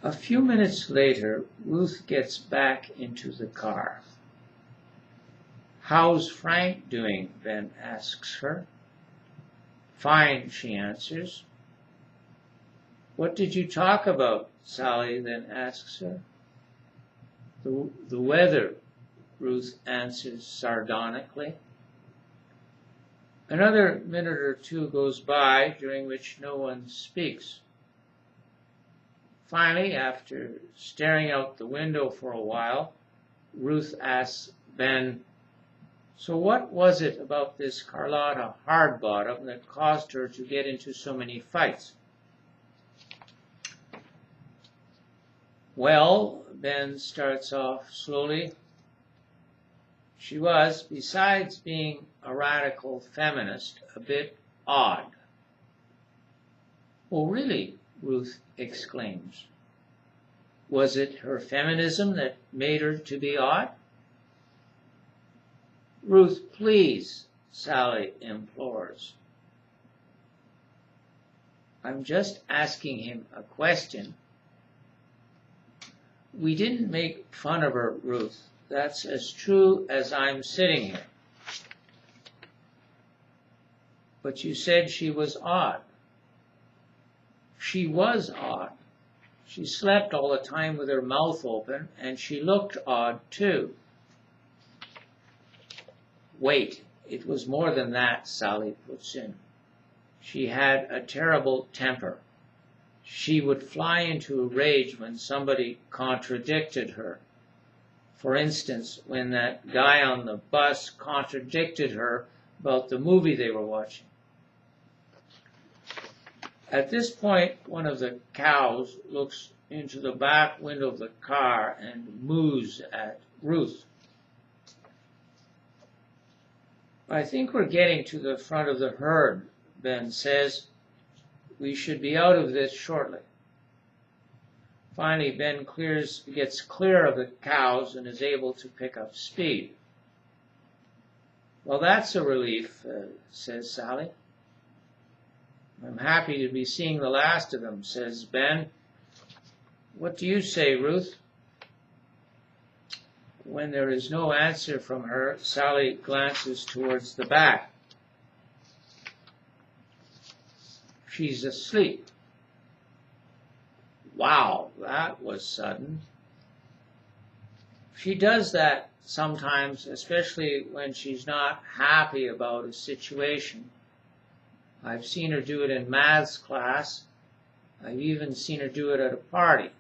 A few minutes later, Ruth gets back into the car. "How's Frank doing?" Ben asks her. "Fine," she answers. "What did you talk about?" Sally then asks her. The weather," Ruth answers sardonically. Another minute or two goes by, during which no one speaks. Finally, after staring out the window for a while, Ruth asks Ben, "So what was it about this Carlotta Hardbottom that caused her to get into so many fights?" "Well," Ben starts off slowly, "she was, besides being a radical feminist, a bit odd." "Oh, really?" Ruth exclaims. "Was it her feminism that made her to be odd?" "Ruth, please," Sally implores. "I'm just asking him a question." "We didn't make fun of her, Ruth. That's as true as I'm sitting here." "But you said she was odd." "She was odd. She slept all the time with her mouth open, and she looked odd too." "Wait, it was more than that," Sally puts in. "She had a terrible temper. She would fly into a rage when somebody contradicted her. For instance, when that guy on the bus contradicted her about the movie they were watching." At this point, one of the cows looks into the back window of the car and moos at Ruth. "I think we're getting to the front of the herd," Ben says. "We should be out of this shortly." Finally, Ben gets clear of the cows and is able to pick up speed. "Well, that's a relief," says Sally. "I'm happy to be seeing the last of them," says Ben. "What do you say, Ruth?" When there is no answer from her, Sally glances towards the back. She's asleep. Wow, that was sudden. She does that sometimes, especially when she's not happy about a situation. I've seen her do it in maths class. I've even seen her do it at a party.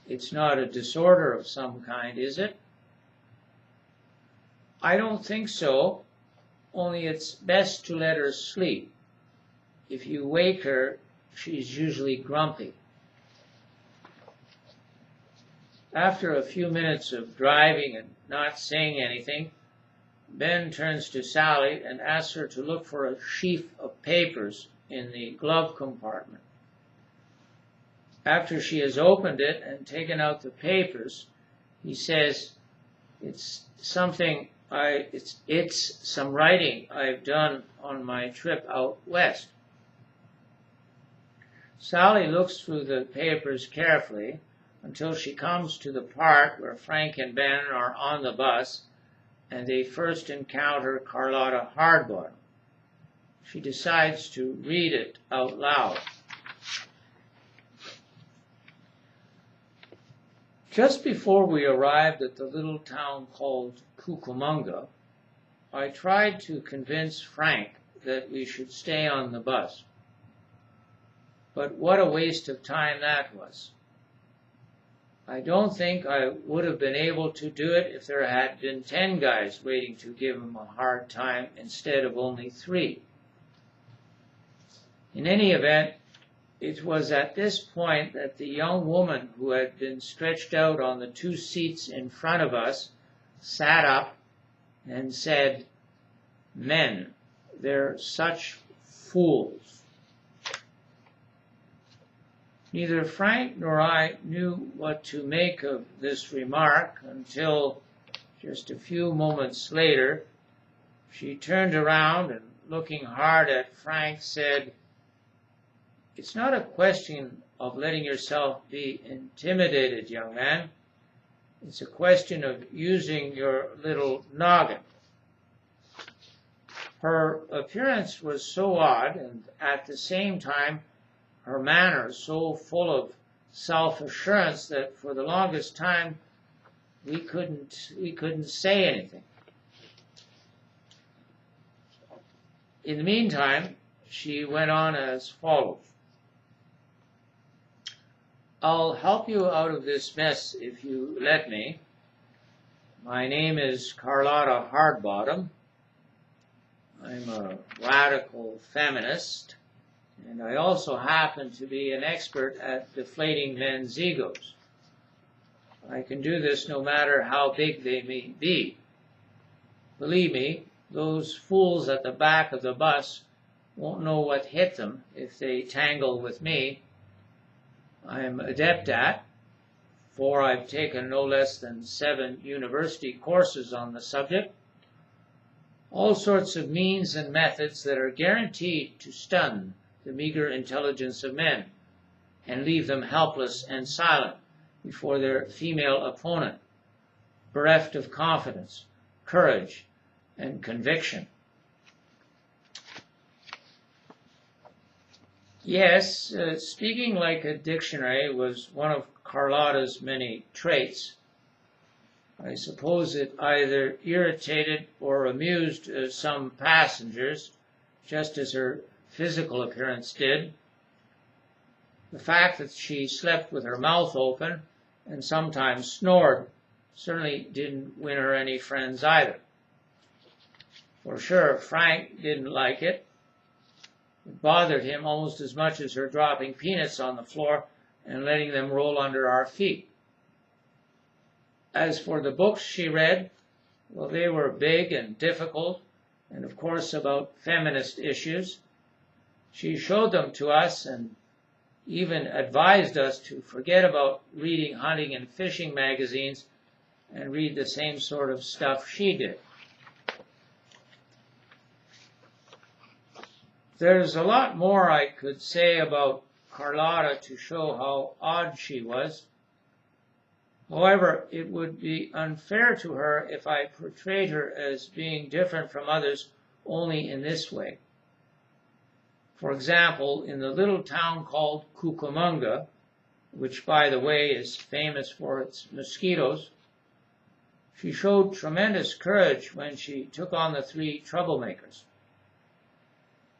It's not a disorder of some kind, is it? I don't think so, only it's best to let her sleep. If you wake her, she's usually grumpy. After a few minutes of driving and not saying anything, Ben turns to Sally and asks her to look for a sheaf of papers in the glove compartment. After she has opened it and taken out the papers, he says, It's some writing I've done on my trip out west." Sally looks through the papers carefully until she comes to the part where Frank and Ben are on the bus and they first encounter Carlotta Hardbottom. She decides to read it out loud. "Just before we arrived at the little town called Cucamonga, I tried to convince Frank that we should stay on the bus. But what a waste of time that was. I don't think I would have been able to do it if there had been 10 guys waiting to give him a hard time instead of only 3. In any event, it was at this point that the young woman who had been stretched out on the 2 seats in front of us sat up and said, 'Men, they're such fools.'" Neither Frank nor I knew what to make of this remark until, just a few moments later, she turned around and, looking hard at Frank, said, It's not a question of letting yourself be intimidated, young man. It's a question of using your little noggin. Her appearance was so odd, and at the same time her manner so full of self-assurance that for the longest time we couldn't say anything. In the meantime, she went on as follows. I'll help you out of this mess if you let me. My name is Carlotta Hardbottom. I'm a radical feminist, and I also happen to be an expert at deflating men's egos. I can do this no matter how big they may be. Believe me, those fools at the back of the bus won't know what hit them if they tangle with me. I'm adept at, for I've taken no less than 7 university courses on the subject, all sorts of means and methods that are guaranteed to stun the meager intelligence of men and leave them helpless and silent before their female opponent, bereft of confidence, courage, and conviction. Yes, speaking like a dictionary was one of Carlotta's many traits. I suppose it either irritated or amused some passengers, just as her physical appearance did. The fact that she slept with her mouth open and sometimes snored certainly didn't win her any friends either. For sure, Frank didn't like it. It bothered him almost as much as her dropping peanuts on the floor and letting them roll under our feet. As for the books she read, well, they were big and difficult, and of course about feminist issues. She showed them to us and even advised us to forget about reading hunting and fishing magazines and read the same sort of stuff she did. There's a lot more I could say about Carlotta to show how odd she was. However, it would be unfair to her if I portrayed her as being different from others only in this way. For example, in the little town called Cucamonga, which, by the way, is famous for its mosquitoes, she showed tremendous courage when she took on the 3 troublemakers.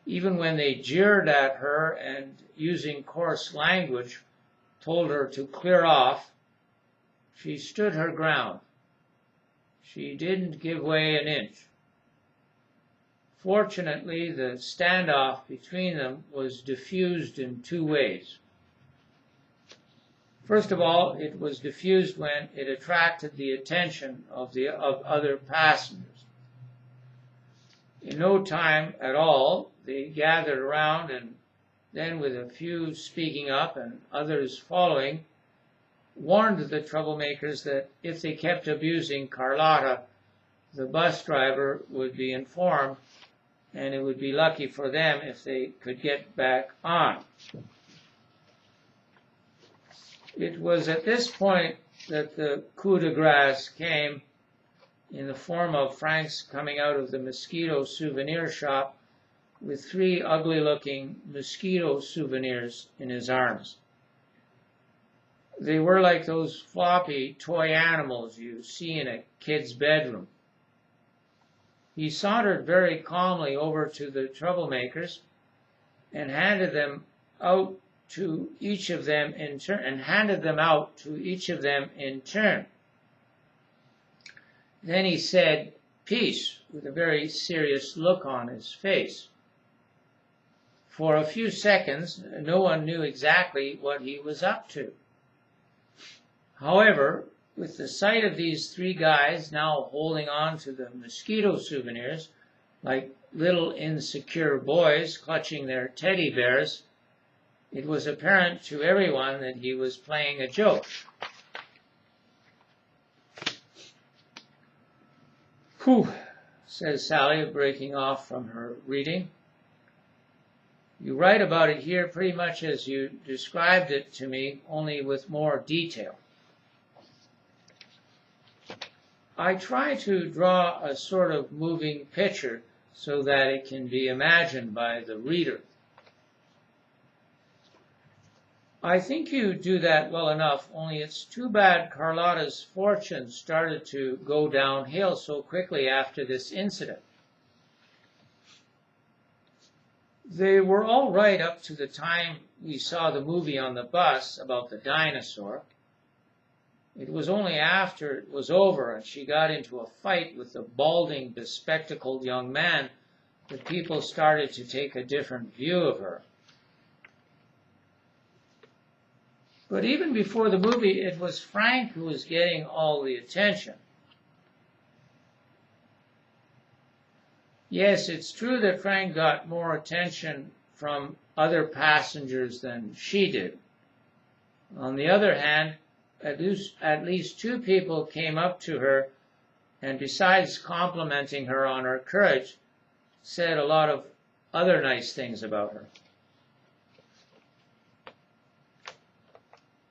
Even when they jeered at her and, using coarse language, told her to clear off, she stood her ground. She didn't give way an inch. Fortunately, the standoff between them was diffused in 2 ways. First of all, it was diffused when it attracted the attention of other passengers. In no time at all, they gathered around, and then, with a few speaking up and others following, warned the troublemakers that if they kept abusing Carlotta, the bus driver would be informed, and it would be lucky for them if they could get back on. It was at this point that the coup de grace came, in the form of Frank's coming out of the mosquito souvenir shop with 3 ugly-looking mosquito souvenirs in his arms. They were like those floppy toy animals you see in a kid's bedroom. He sauntered very calmly over to the troublemakers and handed them out to each of them in turn. Then he said, "Peace," with a very serious look on his face. For a few seconds, no one knew exactly what he was up to. However, with the sight of these 3 guys now holding on to the mosquito souvenirs, like little insecure boys clutching their teddy bears, it was apparent to everyone that he was playing a joke. "Whew," says Sally, breaking off from her reading. You write about it here pretty much as you described it to me, only with more detail. I try to draw a sort of moving picture so that it can be imagined by the reader. I think you do that well enough, only it's too bad Carlotta's fortune started to go downhill so quickly after this incident. They were all right up to the time we saw the movie on the bus about the dinosaur. It was only after it was over and she got into a fight with the balding, bespectacled young man that people started to take a different view of her. But even before the movie, it was Frank who was getting all the attention. Yes, it's true that Frank got more attention from other passengers than she did. On the other hand, at least two people came up to her and, besides complimenting her on her courage, said a lot of other nice things about her.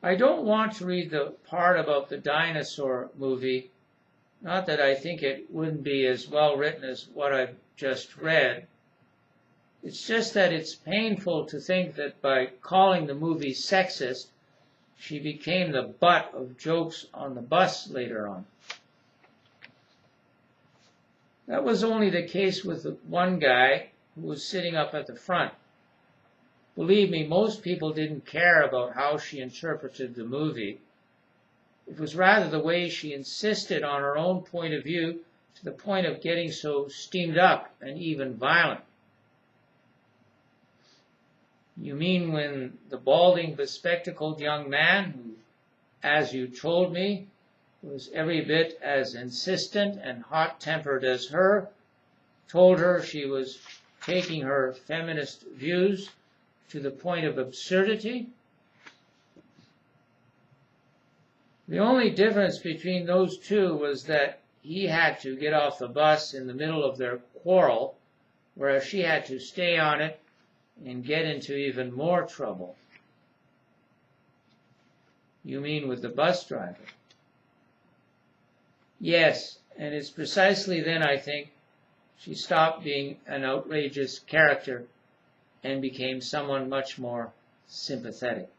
I don't want to read the part about the dinosaur movie, not that I think it wouldn't be as well written as what I've just read. It's just that it's painful to think that by calling the movie sexist, she became the butt of jokes on the bus later on. That was only the case with the one guy who was sitting up at the front. Believe me, most people didn't care about how she interpreted the movie. It was rather the way she insisted on her own point of view to the point of getting so steamed up and even violent. You mean when the balding, bespectacled young man, who, as you told me, was every bit as insistent and hot-tempered as her, told her she was taking her feminist views to the point of absurdity? The only difference between those two was that he had to get off the bus in the middle of their quarrel, whereas she had to stay on it and get into even more trouble. You mean with the bus driver? Yes, and it's precisely then, I think, she stopped being an outrageous character and became someone much more sympathetic.